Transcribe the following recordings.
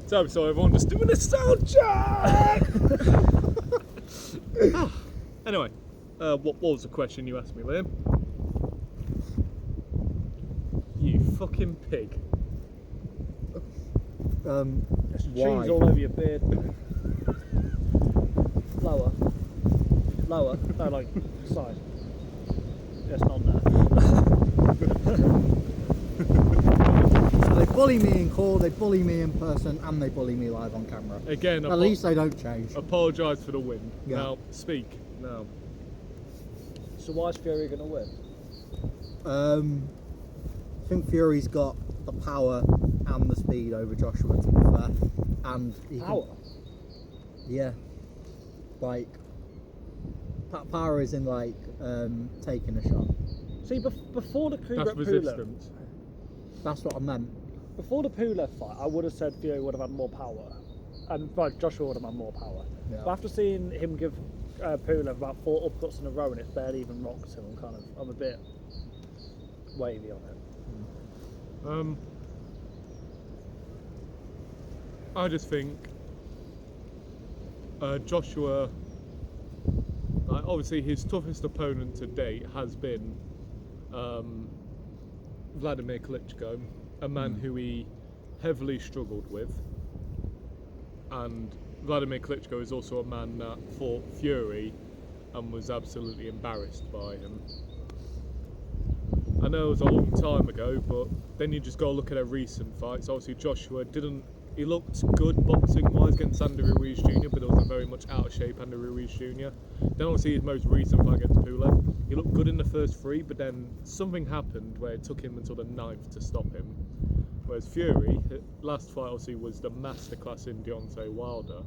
So everyone just doing a sound check. Anyway, what was the question you asked me, Liam? You fucking pig. There's Why? cheese all over your beard. Lower. No, like, side. Yes, not there. So they bully me in call, they bully me in person, and they bully me live on camera. Again, At least they don't change. apologise for the win. Yeah. Now, speak. Now. So why is Fury going to win? I think Fury's got the power and the speed over Joshua, to be fair. And he Power? Yeah. Like, power is in, like, taking a shot. See, before the That's Pulev, resistance. That's what I meant. before the Pulev fight, I would have said Fury would have had more power. And like, Joshua would have had more power. Yeah. But after seeing him give Pulev about 4 upcuts in a row and it's barely even rocked him, I'm a bit wavy on it. I just think Joshua, like, obviously his toughest opponent to date has been Vladimir Klitschko, a man who he heavily struggled with, and Vladimir Klitschko is also a man that fought Fury and was absolutely embarrassed by him. I know it was a long time ago, but then you just got to look at their recent fights. Obviously Joshua he looked good boxing wise against Andy Ruiz Jr., but it was a very much out of shape Andy Ruiz Jr. Then obviously his most recent fight against Pulev, he looked good in the first 3, but then something happened where it took him until the 9th to stop him. Whereas Fury, last fight obviously was the masterclass in Deontay Wilder.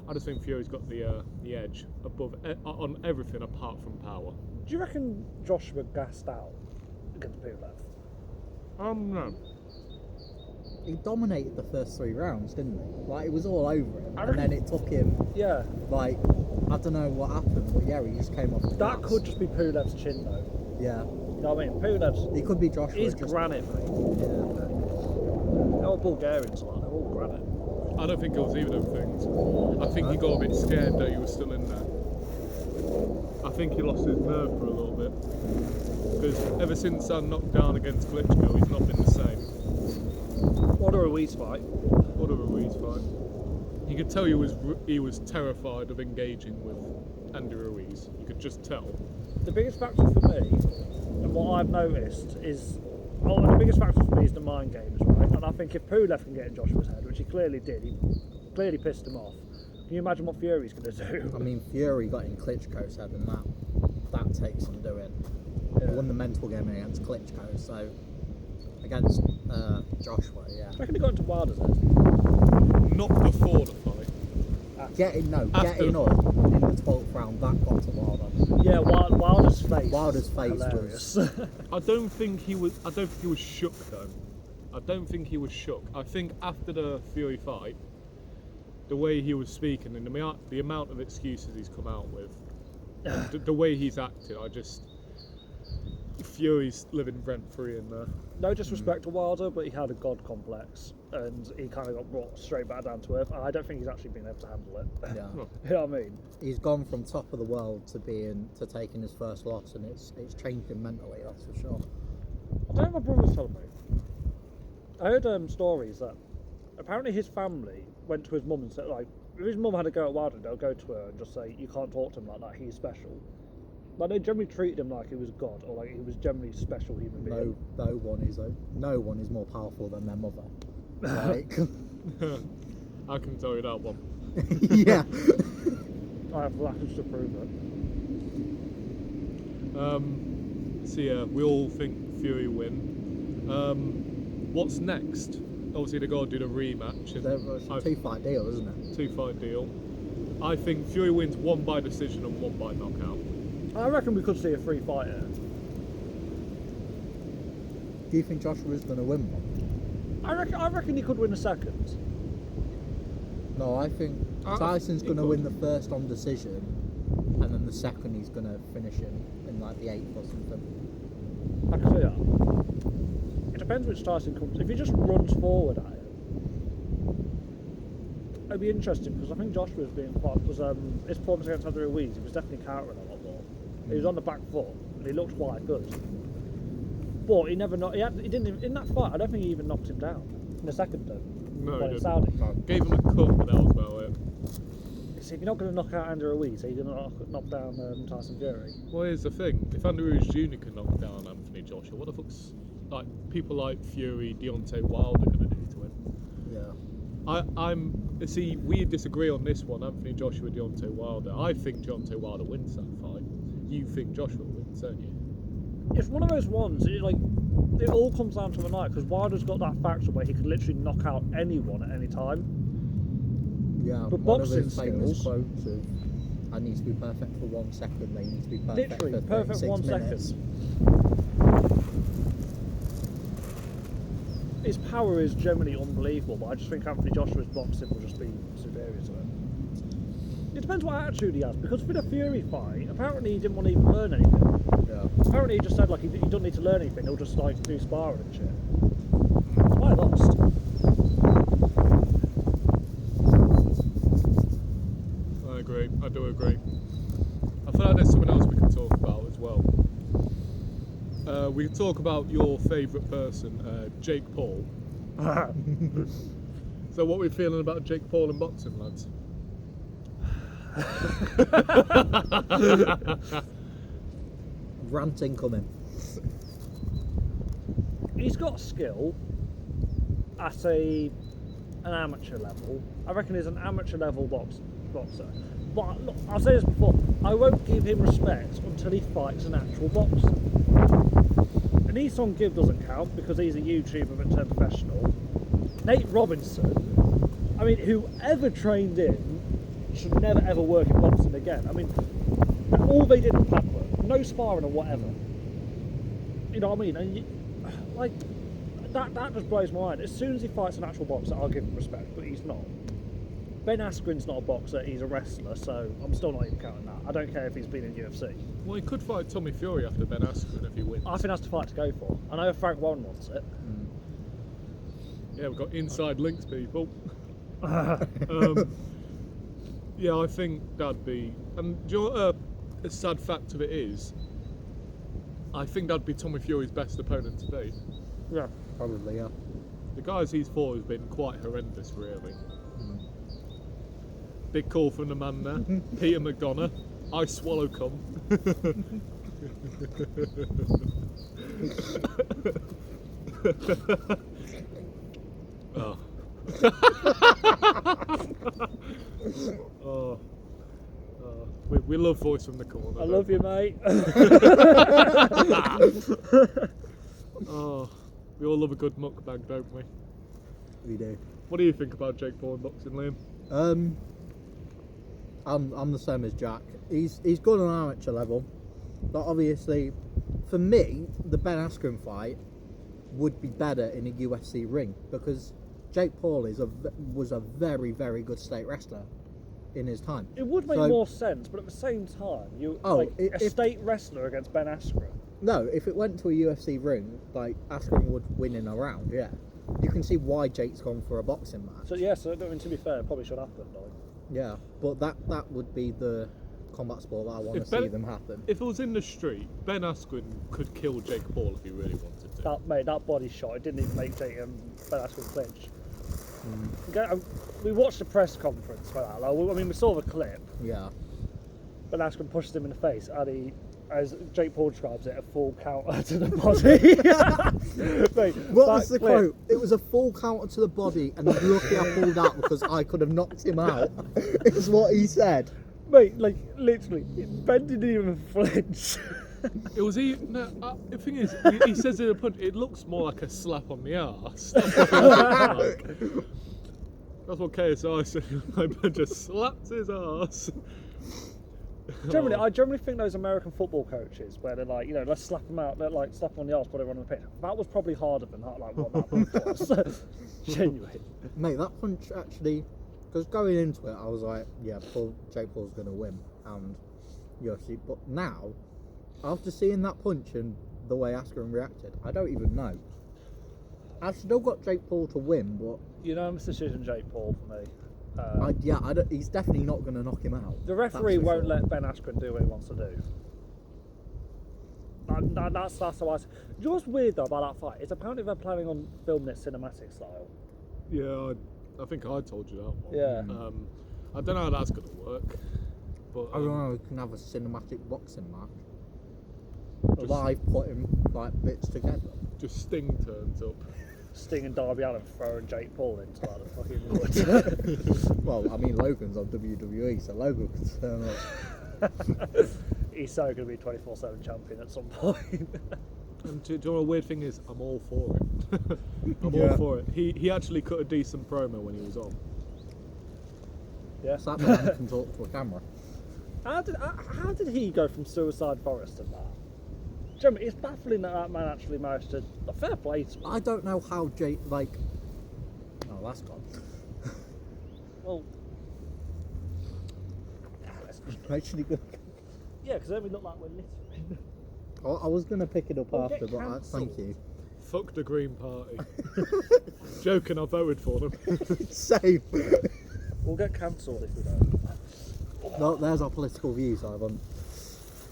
I just think Fury's got the edge above on everything apart from power. Do you reckon Joshua gassed out against Pulev? No. He dominated the first 3 rounds, didn't he? Like, it was all over him. I And then it took him, Yeah. like, I don't know what happened, but yeah, he just came off the That gas. could just be Pulev's chin though. Yeah. You know what I mean? Pulev's... He could be Joshua. He's just... granite, mate. Yeah. They're all Bulgarians, like, they're all granite. I don't think it was either of them things. I think he got a bit scared that he was still in there. I think he lost his nerve for a little bit. Because ever since that knockdown against Klitschko, he's not been the same. What a Ruiz fight. What a Ruiz fight. You could tell he was terrified of engaging with Andy Ruiz. You could just tell. The biggest factor for me, and what I've noticed is, the biggest factor for me is the mind games, right? And I think if Pulev can get in Joshua's head, which he clearly did, he clearly pissed him off. Can you imagine what Fury's going to do? I mean, Fury got in Klitschko's head, and that takes some doing. He won the mental game against Klitschko, so against Joshua, yeah. I reckon he got into Wilder's head. Not before the fight. Getting up in the 12th round, that got to Wilder. Yeah, Wilder's face. Wilder's face hilarious. I don't think he was shook though. I don't think he was shook. I think after the Fury fight, the way he was speaking and the amount of excuses he's come out with, the way he's acted, Fury's living rent free in there. No disrespect to Wilder, but he had a god complex, and he kind of got brought straight back down to earth. And I don't think he's actually been able to handle it. Yeah. You know what I mean? He's gone from top of the world to taking his first loss, and it's changed him mentally, that's for sure. I don't know what my brother was telling me. I heard stories that apparently his family went to his mum and said, like, if his mum had a go at Wilder, they'll go to her and just say, you can't talk to him like that, he's special. Like, they generally treated him like he was God, or like he was generally a special human being. No one is more powerful than their mother. Like, I can tell you that one. yeah. I have records to prove it. So yeah, we all think Fury win. What's next? Obviously they got to do the rematch. It's a 2-fight deal, isn't it? 2-fight deal. I think Fury wins 1 by decision and 1 by knockout. I reckon we could see a 3-fighter. Do you think Joshua's going to win one? I reckon he could win a second. No, I think Tyson's going to win the first on decision, and then the second he's going to finish him in like the 8th or something. I can see that. It depends which Tyson comes. If he just runs forward at him, it'd be interesting because I think Joshua was being quite because his performance against Andrew Ruiz, he was definitely countering a lot more. He was on the back foot and he looked quite good. But he never knocked. He didn't in that fight. I don't think he even knocked him down in the second. No, when he it's didn't. Saudi. Gave him a cut, but that was about it. See, if you're not going to knock out Andrew Ruiz, so you're going to knock down Tyson Fury. Well, here's the thing: if Andrew Ruiz Jr. can knock down Anthony Joshua, what the fuck's like people like Fury, Deontay Wilder going to do to him? Yeah. See, we disagree on this one. Anthony Joshua, Deontay Wilder. I think Deontay Wilder wins that fight. You think Joshua wins, don't you? It's one of those ones. It all comes down to the night because Wilder's got that factor where he could literally knock out anyone at any time. Yeah, But one of boxing his famous skills- quotes of, "I need to be perfect for 1 second. They need to be perfect Literally, for perfect 36 1 minutes." second. His power is generally unbelievable, but I just think Anthony Joshua's boxing will just be superior to him. It depends what attitude he has, because for the Fury fight, apparently he didn't want to even learn anything. Yeah. Apparently he just said like he doesn't need to learn anything, he'll just like do sparring and shit. That's why I lost. I agree. I do agree. I feel like there's something else we can talk about as well. We can talk about your favourite person, Jake Paul. So what are we feeling about Jake Paul in boxing, lads? Rant incoming. He's got skill at an amateur level. I reckon he's an amateur level boxer. But look, I'll say this before, I won't give him respect until he fights an actual boxer. And Easton Gibb doesn't count because he's a YouTuber that turned professional. Nate Robinson, I mean, whoever trained him should never ever work in boxing again. I mean, all they did was pad work, no sparring or whatever. You know what I mean? And like that just blows my mind. As soon as he fights an actual boxer, I'll give him respect, but he's not. Ben Askren's not a boxer; he's a wrestler, so I'm still not even counting that. I don't care if he's been in UFC. Well, he could fight Tommy Fury after Ben Askren if he wins. I think that's the fight to go for. I know Frank Warren wants it. Yeah, we've got inside links, people. Yeah, I think that'd be. And do you know what a sad fact of it is? I think that'd be Tommy Fury's best opponent to date. Yeah. Probably, yeah. The guys he's fought have been quite horrendous, really. Big call from the man there, Peter McDonough. I swallow cum. Oh. Oh. We love voice from the corner. I love you, mate. Oh, we all love a good mukbang, don't we? We do. What do you think about Jake Paul in boxing, Liam? I'm the same as Jack. He's good on an amateur level, but obviously, for me, the Ben Askren fight would be better in a UFC ring because Jake Paul was a very, very good state wrestler in his time. It would make more sense, but at the same time, a state wrestler against Ben Askren. No, if it went to a UFC ring, like Askren would win in a round, yeah. You can see why Jake's gone for a boxing match. So yeah, I mean, to be fair, it probably should happen. Like. Yeah, but that would be the combat sport that I want to see them happen. If it was in the street, Ben Askren could kill Jake Paul if he really wanted to. That body shot, it didn't even make Ben Askren flinch. We watched the press conference for that. Like, I mean, we saw the clip. Yeah. Ben Askren pushes him in the face, and he, as Jake Paul describes it, a full counter to the body. Mate, what was the quote? It was a full counter to the body, and I'm lucky I pulled out because I could have knocked him out. Is what he said. Mate, like literally, Ben didn't even flinch. It was the thing is, he says in a punch, it looks more like a slap on the arse. That's what KSI said. Ben just slapped his arse. Generally, I generally think those American football coaches, where they're like, let's slap them out, they're like slap them on the arse, put everyone on the pitch. That was probably harder than like what that was. Genuinely. Mate, that punch actually, because going into it, I was like, yeah, Jake Paul's going to win, and UFC. But now, after seeing that punch and the way Askren reacted, I don't even know. I've still got Jake Paul to win, but Unanimous decision, Jake Paul for me. He's definitely not going to knock him out. The referee That's for won't sure. let Ben Askren do what he wants to do. That's how I. You know what's weird though about that fight? It's apparently they're planning on filming it cinematic style. Yeah, I think I told you that one. Yeah. I don't know how that's going to work, but I don't know. We can have a cinematic boxing match. Live putting like bits together. just Sting turns up. Sting and Darby Allin throwing Jake Paul into like the fucking wood. Well, I mean, Logan's on WWE, so Logan can turn up. He's so going to be 24/7 champion at some point. And do you know what a weird thing is? I'm all for it. I'm Yeah. all for it. He actually cut a decent promo when he was on. Yeah. So that man can talk to a camera. How did he go from Suicide Forest to that? Do you know, it's baffling that man actually managed to. Fair play to him. I don't know how Jake, like... Oh, that's gone. Well, Actually good. yeah, because then we look like we're littering. I was going to pick it up We'll after, get but cancelled. thank you. Fuck the Green Party. Joking, I voted for them. Same. We'll get cancelled if we don't. No, there's our political views live on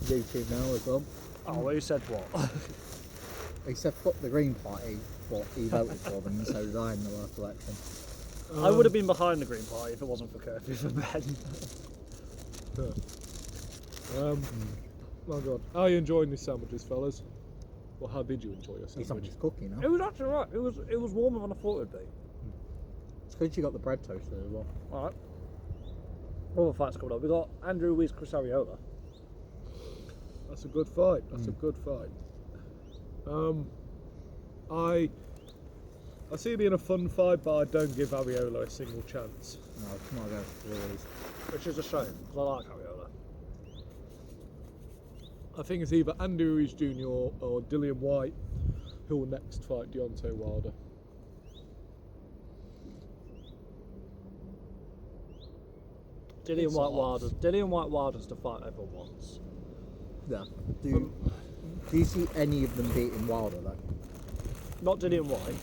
YouTube now as well. Oh, who said what? He said fuck the Green Party, but he voted for them, and so did I in the last election. I would have been behind the Green Party if it wasn't for curfew for Ben. My God. How are you enjoying these sandwiches, fellas? Well, how did you enjoy your He's sandwich? somebody's cooking It now. was actually right. It was warmer than I thought it'd be. It's because you got the bread toaster as well. All right. Other fights coming up. We got Andrew Ruiz, Chris Ariola. That's a good fight. That's a good fight. I see it being a fun fight, but I don't give Ariola a single chance. No, it's not going to Ruiz. Which is a shame, because I like Ariola. I think it's either Andy Ruiz Jr. or Dillian White who will next fight Deontay Wilder. Dillian White Wilder's the fight everyone wants. Yeah. Do you see any of them beating Wilder though? Not Dillian White.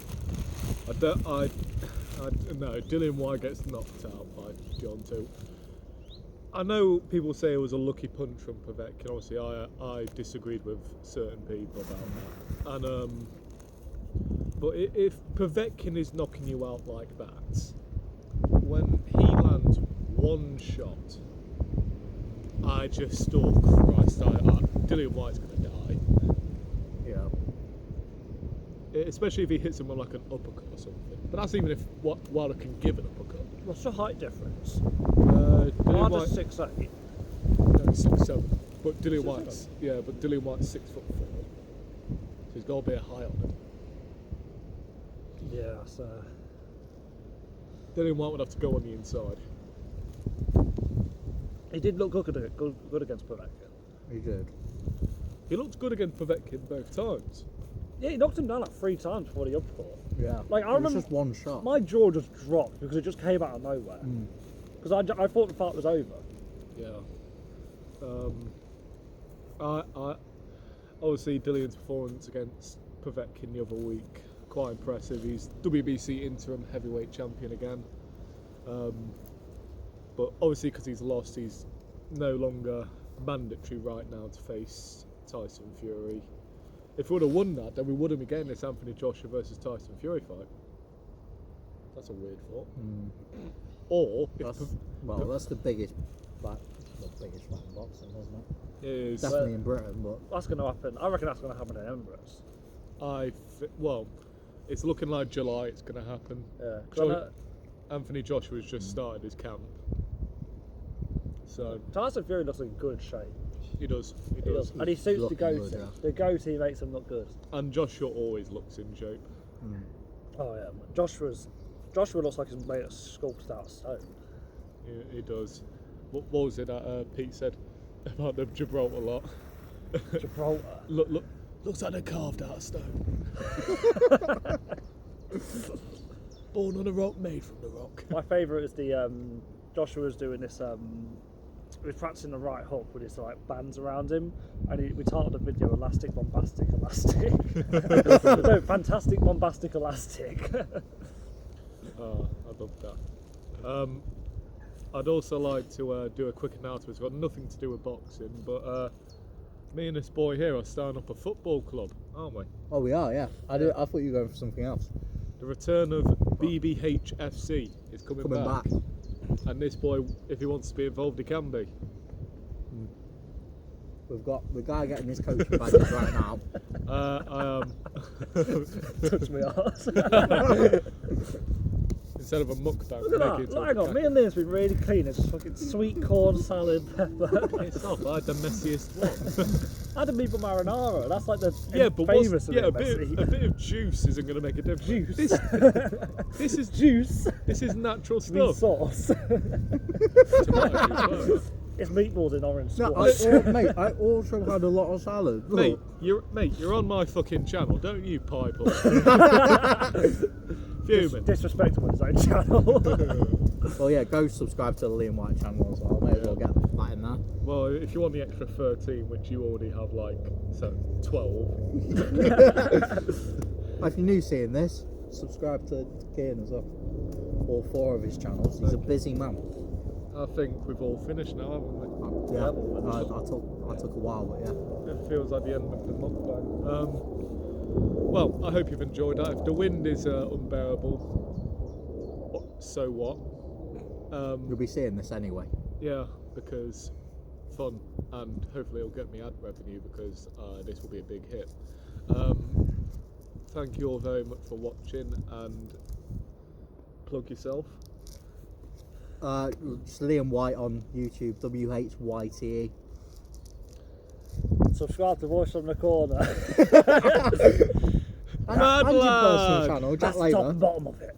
No, Dillian White gets knocked out by Deontay. I know people say it was a lucky punch from Povetkin. Obviously, I disagreed with certain people about that. And but if Povetkin is knocking you out like that, when he lands one shot, I just thought, Christ, Dillian White's going to die. Yeah. Especially if he hits him with like an uppercut or something. But that's even if Wilder can give an uppercut. What's the height difference? Dillian Wilder's White, 6'8". no, 6'7". But Dillian 6'7"? White's but Dillian White's 6'4". So he's got to be a high on him. Yeah, so... Dillian White would have to go on the inside. He did look good against Povetkin. He did. He looked good against Povetkin both times. Yeah, he knocked him down like 3 times before the uppercut. Yeah. Like, I it was remember just one shot. My jaw just dropped because it just came out of nowhere. Because I thought the fight was over. Yeah. I obviously Dillian's performance against Povetkin the other week, quite impressive. He's WBC interim heavyweight champion again. But obviously because he's lost, he's no longer mandatory right now to face Tyson Fury. If we would have won that, then we wouldn't be getting this Anthony Joshua versus Tyson Fury fight. That's a weird thought. Or if That's the biggest, like, the biggest fight in boxing, wasn't it? it is, Definitely in Britain, but That's going to happen. I reckon that's going to happen in Emirates. it's looking like July. It's going to happen. Yeah. 'Cause I know Anthony Joshua has just started his camp, so Tyson Fury looks in good shape. he does. He He does. does. And he suits the looking goatee. good, yeah. The goatee makes him look good. And Joshua always looks in shape. Oh yeah, Joshua looks like he's made of sculpted out of stone. He does. What was it that Pete said about the Gibraltar lot? Gibraltar. Looks like they're carved out of stone. Born on a rock, made from the rock. My favourite is the Joshua's doing this. He's practicing the right hook with his like bands around him, and we titled the video "Elastic Bombastic Elastic." No, fantastic bombastic elastic. I love that. I'd also like to do a quick announcement. It's got nothing to do with boxing, but me and this boy here are starting up a football club, aren't we? Oh, we are, yeah. I thought you were going for something else. The return of BBHFC is coming back. And this boy, if he wants to be involved, he can be. We've got the guy getting his coaching badges right now. I am. Touch me arse. Instead of a mukbang, Look at that. Hang on, me and Liam's been really clean. It's just fucking sweet corn salad, pepper. It's not bad, the messiest one. I had a meatball marinara. That's like the but famous of a messy. bit of juice isn't going to make a difference. Juice. This is Juice. This is natural Meat stuff. sauce. Tomato juice, well. It's meatballs in orange No, squash. I also had a lot of salad. Mate, you're on my fucking channel, don't you pipe up? Fuming. Disrespectful on his own channel. Well, yeah, go subscribe to the Liam White channel as well. May as well get that in there. Well, if you want the extra 13, which you already have, like, so 12. If you're new seeing this, subscribe to Kian as well. All 4 of his channels. He's a busy man. I think we've all finished now, haven't we? Yeah, I took a while, but yeah. It feels like the end of the mukbang. Well, I hope you've enjoyed that. If the wind is unbearable, so what? You'll be seeing this anyway. Yeah, because fun, and hopefully it'll get me ad revenue because this will be a big hit. Thank you all very much for watching, and plug yourself. Just Liam White on YouTube, WHYTE. Subscribe to Voice from the Corner. And your personal channel, Jack That's the top Labour. and bottom of it.